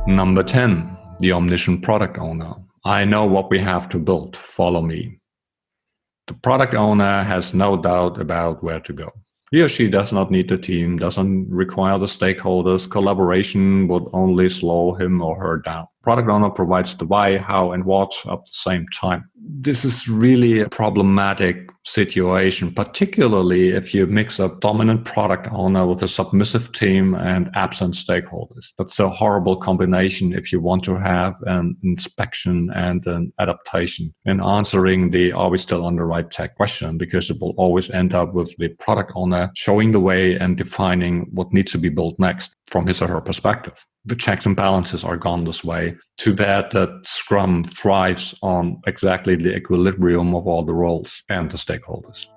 Number 10, the omniscient product owner. I know what we have to build. Follow me. The product owner has no doubt about where to go. He or she does not need the team, doesn't require the stakeholders. Collaboration would only slow him or her down. Product owner provides the why, how, and what at the same time. This is really a problematic situation, particularly if you mix a dominant product owner with a submissive team and absent stakeholders. That's a horrible combination if you want to have an inspection and an adaptation in answering the are we still on the right tech question, because it will always end up with the product owner showing the way and defining what needs to be built next from his or her perspective. The checks and balances are gone this way. Too bad that Scrum thrives on exactly the equilibrium of all the roles and the stakeholders.